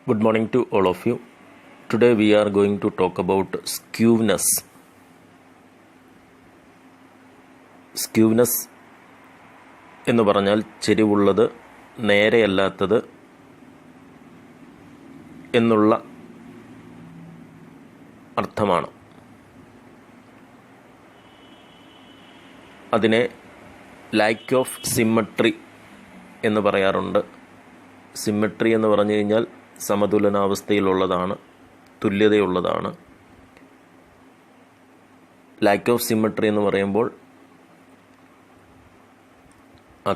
Good morning to all of you. Today we are going to talk about skewness. Skewness എന്ന് പറഞ്ഞാൽ ചെരിവുള്ളത്, നേരെയല്ലാത്തത് എന്നുള്ള അർത്ഥമാണ്. അതിനെ ലാക്ക് ഓഫ് സിമ്മട്രി എന്ന് പറയാറുണ്ട്. സിമ്മട്രി എന്ന് പറഞ്ഞു കഴിഞ്ഞാൽ സമതുലനാവസ്ഥയിലുള്ളതാണ്, തുല്യതയുള്ളതാണ്. ലാക്ക് ഓഫ് സിമ്മട്രി എന്ന് പറയുമ്പോൾ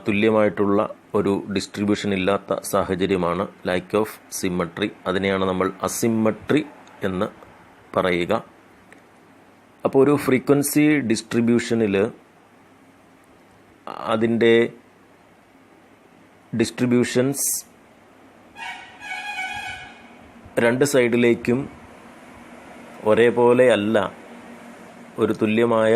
തുല്യമായിട്ടുള്ള ഒരു ഡിസ്ട്രിബ്യൂഷൻ ഇല്ലാത്ത സാഹചര്യമാണ് ലാക്ക് ഓഫ് സിമ്മട്രി. അതിനെയാണ് നമ്മൾ അസിമ്മട്രി എന്ന് പറയുക. അപ്പോൾ ഒരു ഫ്രീക്വൻസി ഡിസ്ട്രിബ്യൂഷനിൽ അതിൻ്റെ ഡിസ്ട്രിബ്യൂഷൻസ് രണ്ട് സൈഡിലേക്കും ഒരേപോലെ അല്ല, ഒരു തുല്യമായ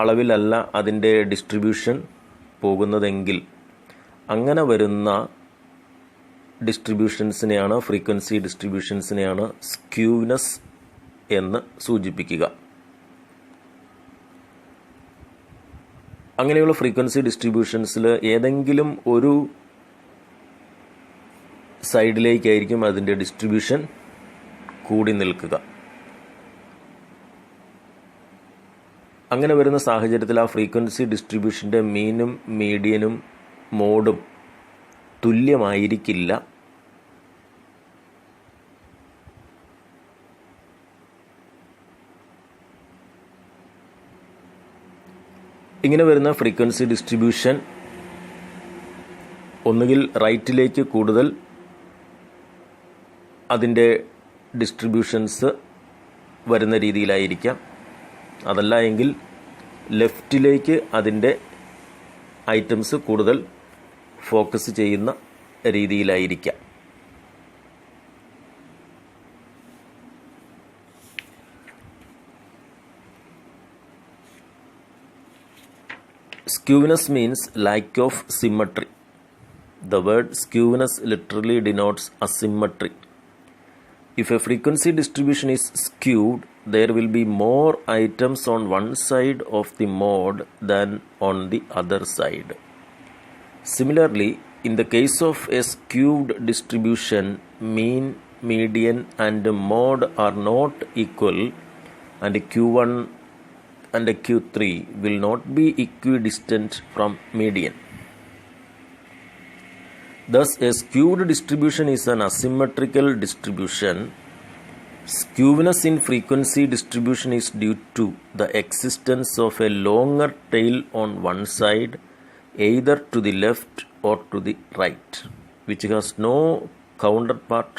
അളവിലല്ല അതിൻ്റെ ഡിസ്ട്രിബ്യൂഷൻ പോകുന്നതെങ്കിൽ അങ്ങനെ വരുന്ന ഡിസ്ട്രിബ്യൂഷൻസിനെയാണ്, ഫ്രീക്വൻസി ഡിസ്ട്രിബ്യൂഷൻസിനെയാണ് സ്ക്യൂനെസ് എന്ന് സൂചിപ്പിക്കുക. അങ്ങനെയുള്ള ഫ്രീക്വൻസി ഡിസ്ട്രിബ്യൂഷൻസിൽ ഏതെങ്കിലും ഒരു സൈഡിലേക്കായിരിക്കും അതിൻ്റെ ഡിസ്ട്രിബ്യൂഷൻ കൂടി നിൽക്കുക. അങ്ങനെ വരുന്ന സാഹചര്യത്തിൽ ആ ഫ്രീക്വൻസി ഡിസ്ട്രിബ്യൂഷൻ്റെ മീനും മീഡിയനും മോഡും തുല്യമായിരിക്കില്ല. ഇങ്ങനെ വരുന്ന ഫ്രീക്വൻസി ഡിസ്ട്രിബ്യൂഷൻ ഒന്നുകിൽ റൈറ്റിലേക്ക് കൂടുതൽ അതിൻ്റെ ഡിസ്ട്രിബ്യൂഷൻസ് വരുന്ന രീതിയിലായിരിക്കാം, അതല്ല എങ്കിൽ ലെഫ്റ്റിലേക്ക് അതിൻ്റെ ഐറ്റംസ് കൂടുതൽ ഫോക്കസ് ചെയ്യുന്ന രീതിയിലായിരിക്കാം. Skewness means lack of symmetry. The word skewness literally denotes asymmetry. If a frequency distribution is skewed, there will be more items on one side of the mode than on the other side. Similarly, in the case of a skewed distribution, mean, median and mode are not equal, and Q1 and Q3 will not be equidistant from median. Thus, a skewed distribution is an asymmetrical distribution. Skewness in frequency distribution is due to the existence of a longer tail on one side, either to the left or to the right, which has no counterpart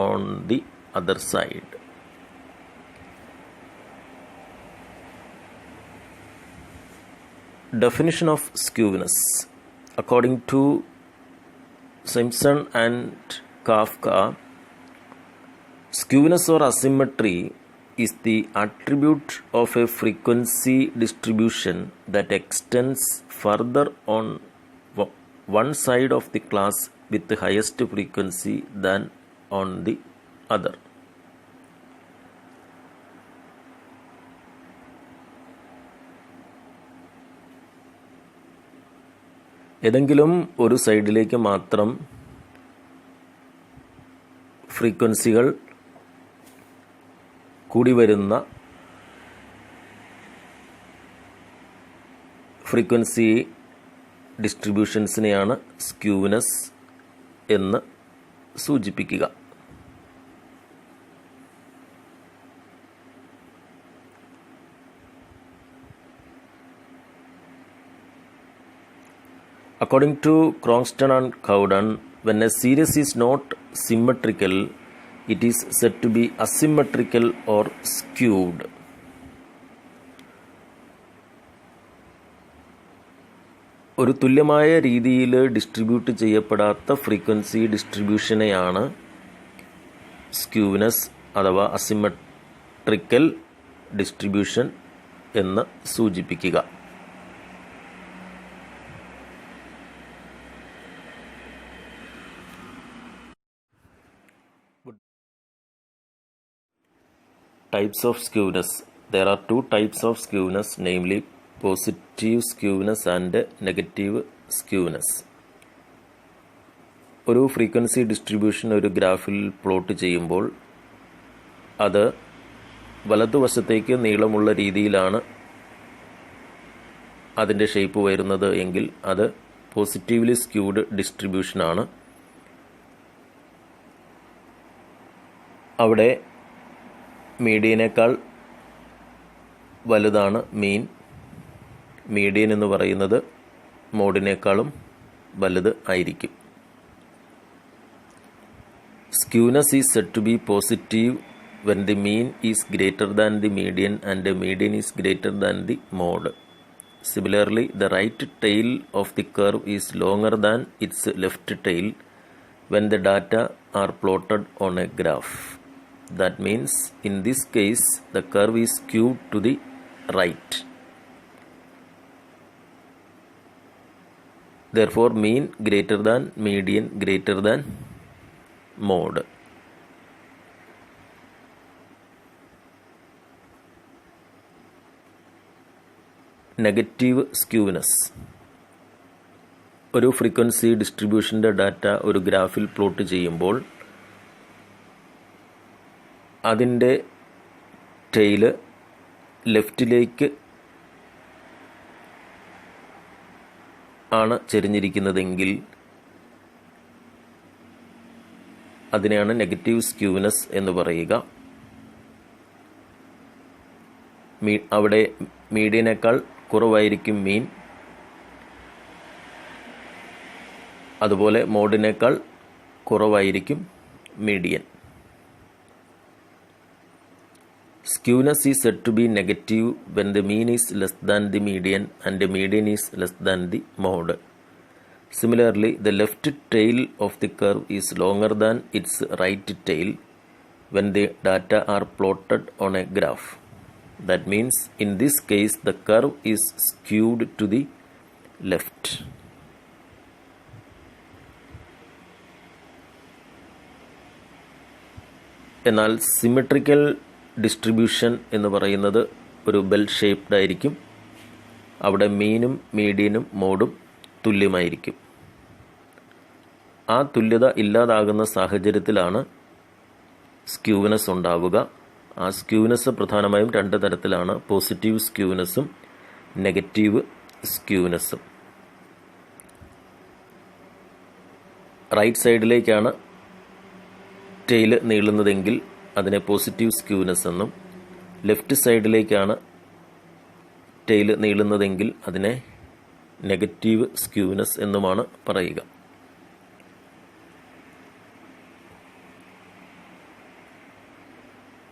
on the other side. Definition of skewness. According to Simpson and Kafka, skewness or asymmetry is the attribute of a frequency distribution that extends further on one side of the class with the highest frequency than on the other. ഏതെങ്കിലും ഒരു സൈഡിലേക്ക് മാത്രം ഫ്രീക്വൻസികൾ കൂടി വരുന്ന frequency ഡിസ്ട്രിബ്യൂഷൻസിനെയാണ് skewness എന്ന് സൂചിപ്പിക്കുക. According to Crongston and Cowden, when a series is not symmetrical, it is said to be asymmetrical or skewed. ഒരു തുല്യമായ രീതിയിൽ ഡിസ്ട്രിബ്യൂട്ട് ചെയ്യപ്പെടാത്ത ഫ്രീക്വൻസി ഡിസ്ട്രിബ്യൂഷനെയാണ് സ്ക്യൂനെസ് അഥവാ അസിമെട്രിക്കൽ ഡിസ്ട്രിബ്യൂഷൻ എന്ന് സൂചിപ്പിക്കുക. Types of skewness. There are two types of skewness, namely positive skewness and negative skewness. ഒരു frequency distribution ഒരു ഗ്രാഫിൽ plot ചെയ്യുമ്പോൾ അത് വലതുവശത്തേക്ക് നീളമുള്ള രീതിയിലാണ് അതിൻ്റെ ഷേപ്പ് വരുന്നത് എങ്കിൽ അത് പോസിറ്റീവ്ലി സ്ക്യൂഡ് ഡിസ്ട്രിബ്യൂഷനാണ്. അവിടെ മീഡിയനേക്കാൾ വലുതാണ് മീൻ. മീഡിയൻ എന്ന് പറയുന്നത് മോഡിനേക്കാളും വലുത് ആയിരിക്കും. Skewness is said to be positive when the mean is greater than the median and the median is greater than the mode. Similarly, the right tail of the curve is longer than its left tail when the data are plotted on a graph. That means, in this case, the curve is skewed to the right. Therefore, mean greater than median greater than mode. Negative skewness. ഒരു frequency ഡിസ്ട്രിബ്യൂഷൻ്റെ data ഒരു ഗ്രാഫിൽ plot ചെയ്യുമ്പോൾ അതിൻ്റെ tail ലെഫ്റ്റിലേക്ക് ആണ് ചെരിഞ്ഞിരിക്കുന്നതെങ്കിൽ അതിനെയാണ് negative skewness എന്ന് പറയുക. അവിടെ മീഡിയനേക്കാൾ കുറവായിരിക്കും മീൻ, അതുപോലെ മോഡിനേക്കാൾ കുറവായിരിക്കും median. Skewness is said to be negative when the mean is less than the median and the median is less than the mode. Similarly, the left tail of the curve is longer than its right tail when the data are plotted on a graph. That means, in this case, the curve is skewed to the left. എന്നാൽ symmetrical distribution എന്ന് പറയുന്നത് ഒരു bell shaped ആയിരിക്കും. അവിടെ മീനും മീഡിയനും മോഡും തുല്യമായിരിക്കും. ആ തുല്യത ഇല്ലാതാകുന്ന സാഹചര്യത്തിലാണ് സ്ക്യൂനെസ് ഉണ്ടാവുക. ആ സ്ക്യൂനെസ് പ്രധാനമായും രണ്ട് തരത്തിലാണ്: പോസിറ്റീവ് സ്ക്യൂനെസ്സും നെഗറ്റീവ് സ്ക്യൂനെസ്സും. റൈറ്റ് സൈഡിലേക്കാണ് ടെയിൽ നീളുന്നതെങ്കിൽ അതിനെ പോസിറ്റീവ് സ്ക്യൂനെസ് എന്നും, ലെഫ്റ്റ് സൈഡിലേക്കാണ് ടെയിൽ നീളുന്നതെങ്കിൽ അതിനെ നെഗറ്റീവ് സ്ക്യൂനെസ് എന്നുമാണ് പറയുക.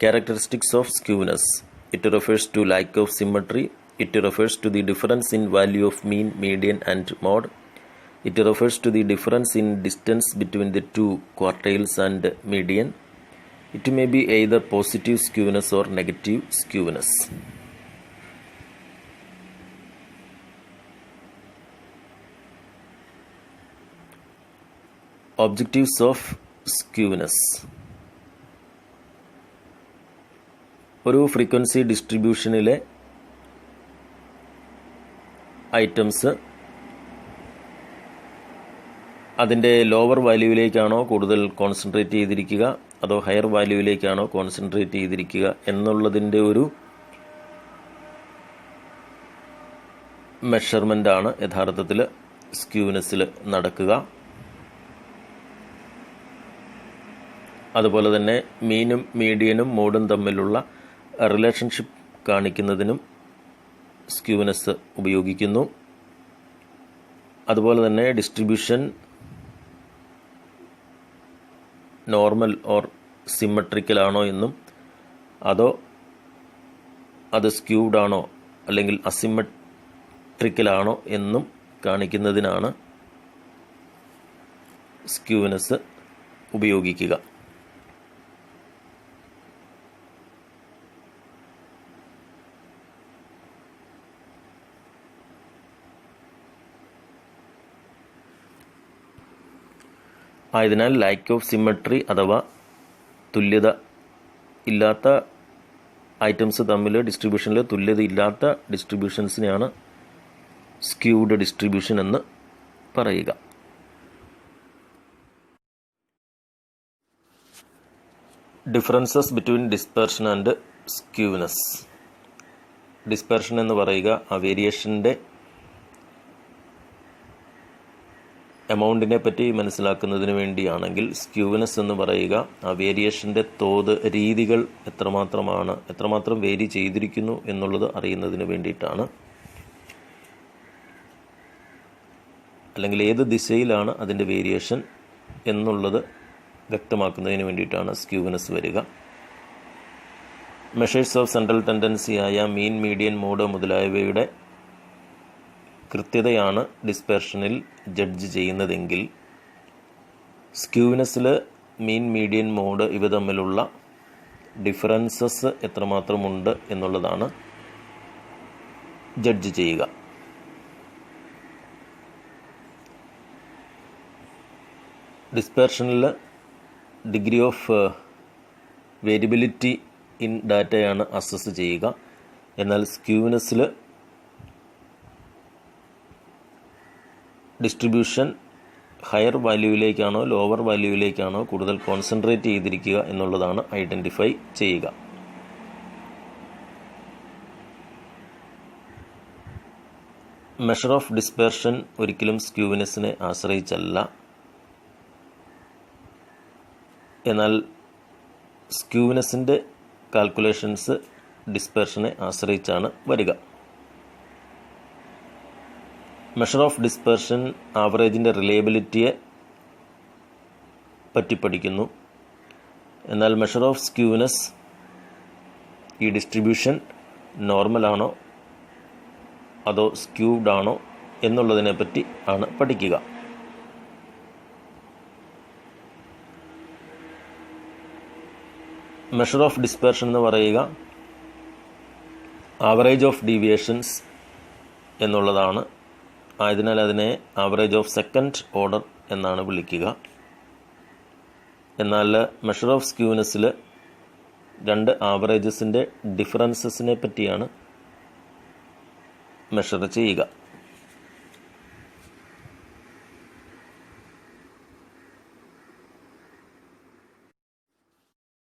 Characteristics of skewness. It refers to lack of symmetry. It refers to the difference in value of mean, median and mode. It refers to the difference in distance between the two quartiles and median. It may be either positive skewness or negative skewness. Objectives of skewness. ഒരു frequency ഡിസ്ട്രിബ്യൂഷനിലെ items അതിൻ്റെ lower വാല്യൂവിലേക്കാണോ കൂടുതൽ concentrate ചെയ്തിരിക്കുക അതോ higher വാല്യൂവിലേക്കാണോ concentrate ചെയ്തിരിക്കുക എന്നുള്ളതിൻ്റെ ഒരു മെഷർമെൻ്റാണ് യഥാർത്ഥത്തിൽ സ്ക്യൂനെസ്സിൽ നടക്കുക. അതുപോലെ തന്നെ മീനും മീഡിയനും മോഡും തമ്മിലുള്ള റിലേഷൻഷിപ്പ് കാണിക്കുന്നതിനും സ്ക്യൂനെസ് ഉപയോഗിക്കുന്നു. അതുപോലെ തന്നെ ഡിസ്ട്രിബ്യൂഷൻ നോർമൽ ഓർ സിമ്മട്രിക്കൽ ആണോ എന്നും അതോ അത് സ്ക്യൂഡ് ആണോ അല്ലെങ്കിൽ അസിമ്മട്രിക്കൽ ആണോ എന്നും കാണിക്കുന്നതിനാണ് സ്ക്യൂനെസ് ഉപയോഗിക്കുക. ആയതിനാൽ ലാക്ക് ഓഫ് സിമ്മട്രി അഥവാ തുല്യത ഇല്ലാത്ത ഐറ്റംസ് തമ്മിൽ ഡിസ്ട്രിബ്യൂഷനിൽ തുല്യതയില്ലാത്ത ഡിസ്ട്രിബ്യൂഷൻസിനെയാണ് സ്ക്യൂഡ് ഡിസ്ട്രിബ്യൂഷൻ എന്ന് പറയുക. Differences between dispersion and skewness. Dispersion എന്ന് പറയുക ആ വേരിയേഷൻ്റെ എമൗണ്ടിനെ പറ്റി മനസ്സിലാക്കുന്നതിന് വേണ്ടിയാണെങ്കിൽ, സ്ക്യൂനെസ് എന്ന് പറയുക ആ വേരിയേഷൻ്റെ തോത്, രീതികൾ എത്രമാത്രം വേരി ചെയ്തിരിക്കുന്നു എന്നുള്ളത് അറിയുന്നതിന് വേണ്ടിയിട്ടാണ്, അല്ലെങ്കിൽ ഏത് ദിശയിലാണ് അതിൻ്റെ വേരിയേഷൻ എന്നുള്ളത് വ്യക്തമാക്കുന്നതിന് വേണ്ടിയിട്ടാണ് സ്ക്യൂനെസ് വരിക. മെഷേഴ്സ് ഓഫ് സെൻട്രൽ ടെൻഡൻസിയായ മീൻ, മീഡിയൻ, മോഡ് മുതലായവയുടെ കൃത്യതയാണ് ഡിസ്പെർഷനിൽ ജഡ്ജ് ചെയ്യുന്നതെങ്കിൽ, സ്ക്യൂനെസ്സിൽ മീൻ, മീഡിയൻ, മോഡ് ഇവ തമ്മിലുള്ള ഡിഫറൻസസ് എത്രമാത്രമുണ്ട് എന്നുള്ളതാണ് ജഡ്ജ് ചെയ്യുക. ഡിസ്പെർഷനിൽ ഡിഗ്രി ഓഫ് വേരിയബിലിറ്റി ഇൻ ഡാറ്റയാണ് അസസ് ചെയ്യുക. എന്നാൽ സ്ക്യൂനെസ്സിൽ ഡിസ്ട്രിബ്യൂഷൻ ഹയർ വാല്യൂവിലേക്കാണോ ലോവർ വാല്യൂവിലേക്കാണോ കൂടുതൽ കോൺസെൻട്രേറ്റ് ചെയ്തിരിക്കുക എന്നുള്ളതാണ് ഐഡൻറ്റിഫൈ ചെയ്യുക. മെഷർ ഓഫ് ഡിസ്പെർഷൻ ഒരിക്കലും സ്ക്യൂനെസ്സിനെ ആശ്രയിച്ചല്ല. എന്നാൽ സ്ക്യൂനെസ്സിൻ്റെ കാൽക്കുലേഷൻസ് ഡിസ്പെർഷനെ ആശ്രയിച്ചാണ് വരിക. മെഷർ ഓഫ് ഡിസ്പെർഷൻ ആവറേജിൻ്റെ റിലയബിലിറ്റിയെ പറ്റി പഠിക്കുന്നു. എന്നാൽ മെഷർ ഓഫ് സ്ക്യൂനെസ് ഈ ഡിസ്ട്രിബ്യൂഷൻ നോർമലാണോ അതോ സ്ക്യൂഡ് ആണോ എന്നുള്ളതിനെ പറ്റി ആണ് പഠിക്കുക. മെഷർ ഓഫ് ഡിസ്പെർഷൻ എന്ന് പറയുക ആവറേജ് ഓഫ് ഡീവിയേഷൻസ് എന്നുള്ളതാണ്. ആയതിനാൽ അതിനെ ആവറേജ് ഓഫ് സെക്കൻഡ് ഓർഡർ എന്നാണ് വിളിക്കുക. എന്നാൽ മെഷർ ഓഫ് സ്ക്യൂനെസ്സിൽ രണ്ട് ആവറേജസിൻ്റെ ഡിഫറൻസസിനെ പറ്റിയാണ് മെഷർ ചെയ്യുക.